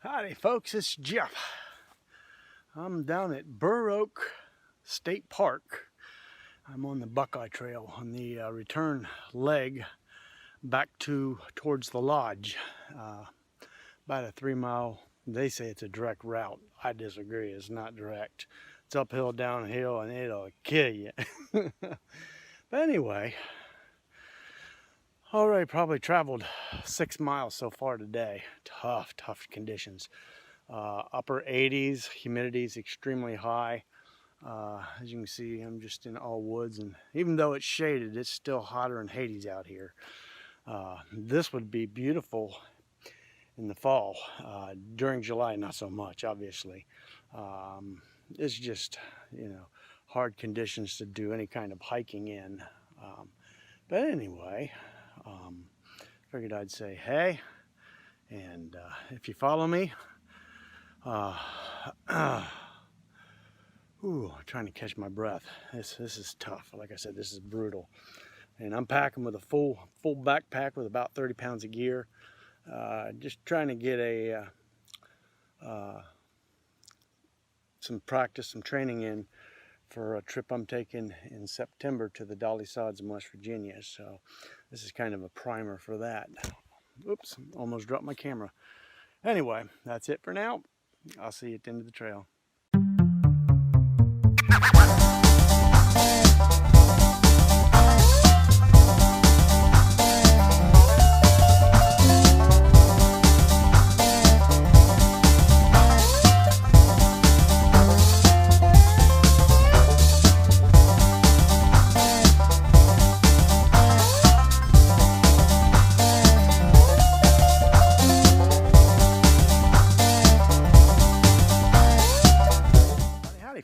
Howdy folks, it's Jeff. I'm down at Burr Oak State Park. I'm on the Buckeye Trail on the return leg back towards the lodge. About a 3-mile, they say it's a direct route. I disagree, it's not direct. It's uphill, downhill, and it'll kill you. But anyway, already probably traveled 6 miles so far today. Tough conditions. Upper 80s, humidity is extremely high. As you can see, I'm just in all woods, and even though it's shaded, it's still hotter than Hades out here. This would be beautiful in the fall. During July, not so much, obviously. It's just, hard conditions to do any kind of hiking in. But anyway, figured I'd say hey, and if you follow me, trying to catch my breath. This is tough. Like I said, this is brutal. And I'm packing with a full backpack with about 30 pounds of gear. Just trying to get some practice, some training in for a trip I'm taking in September to the Dolly Sods in West Virginia. So this is kind of a primer for that. Oops, almost dropped my camera. Anyway, that's it for now. I'll see you at the end of the trail.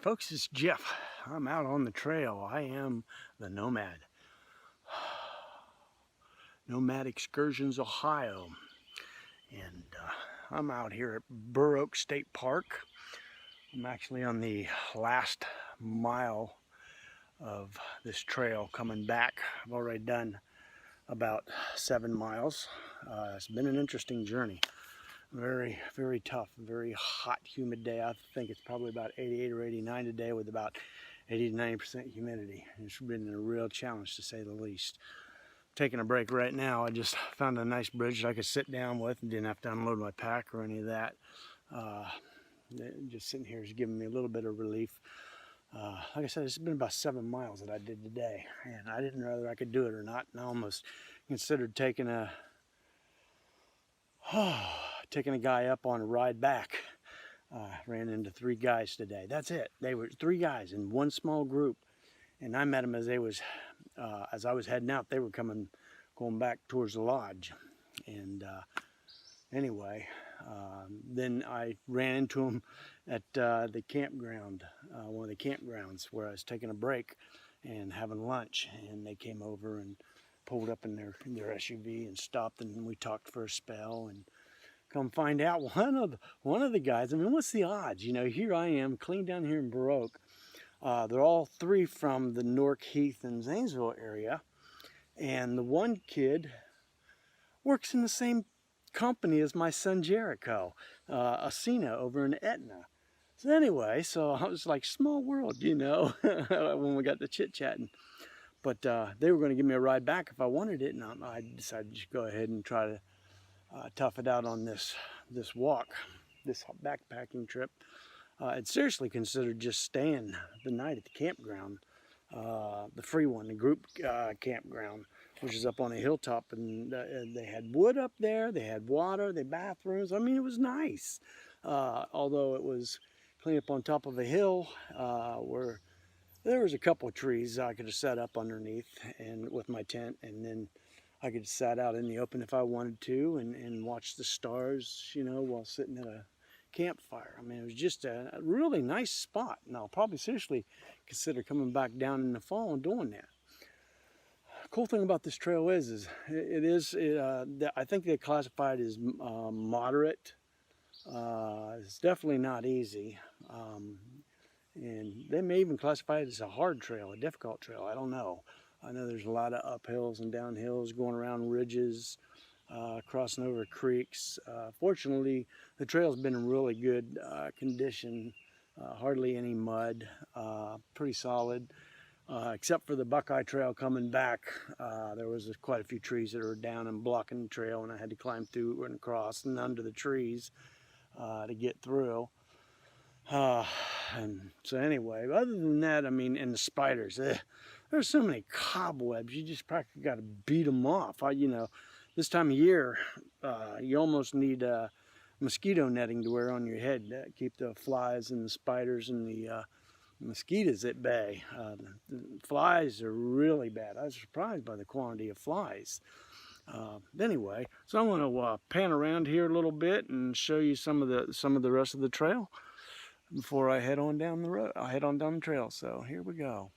Folks, it's Jeff. I'm out on the trail. I am the Nomad. Nomad Excursions, Ohio. And I'm out here at Burr Oak State Park. I'm actually on the last mile of this trail coming back. I've already done about 7 miles. It's been an interesting journey. Very tough, very hot, humid day. I think it's probably about 88 or 89 today with about 80 to 90% humidity. It's been a real challenge to say the least. Taking a break right now. I just found a nice bridge that I could sit down with and didn't have to unload my pack or any of that. Just sitting here is giving me a little bit of relief. Like I said, it's been about 7 miles that I did today, and I didn't know whether I could do it or not, and I almost considered taking a guy up on a ride back. Ran into 3 guys today. That's it. They were 3 guys in one small group, and I met them as as I was heading out. They were going back towards the lodge, and anyway, then I ran into them at the campground, one of the campgrounds where I was taking a break and having lunch, and they came over and pulled up in their SUV and stopped, and we talked for a spell. And come find out, one of the guys, I mean, what's the odds? Here I am, clean down here in Burr Oak. They're all 3 from the Newark, Heath, and Zanesville area. And the one kid works in the same company as my son Jericho, Asina over in Etna. So anyway, I was like, small world, when we got to chit-chatting. But they were going to give me a ride back if I wanted it, and I decided to just go ahead and try to tough it out on this walk, this backpacking trip. I'd seriously considered just staying the night at the campground, the free one, the group campground, which is up on a hilltop, and they had wood up there, they had water, they had bathrooms. I mean, it was nice, although it was clean up on top of a hill where there was a couple of trees I could have sat up underneath and with my tent, and then I could have sat out in the open if I wanted to and watch the stars, while sitting at a campfire. I mean, it was just a really nice spot, and I'll probably seriously consider coming back down in the fall and doing that. Cool thing about this trail is I think they classify it as moderate. It's definitely not easy. And they may even classify it as a hard trail, a difficult trail. I don't know. I know there's a lot of uphills and downhills going around ridges. crossing over creeks. Fortunately, the trail's been in really good condition, hardly any mud, pretty solid. Except for the Buckeye Trail coming back, there was quite a few trees that were down and blocking the trail, and I had to climb through and across and under the trees to get through. And so anyway, other than that, I mean, and the spiders, there's so many cobwebs, you just practically got to beat them off. You know, this time of year, you almost need mosquito netting to wear on your head to keep the flies and the spiders and the mosquitoes at bay. The flies are really bad. I was surprised by the quantity of flies. Anyway, so I'm going to pan around here a little bit and show you some of the rest of the trail before I head on down the road. I'll head on down the trail. So here we go.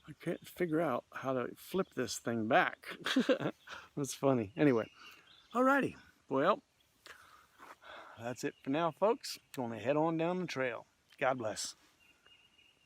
I can't figure out how to flip this thing back. That's funny. Anyway, alrighty. Well, that's it for now, folks. Going to head on down the trail. God bless.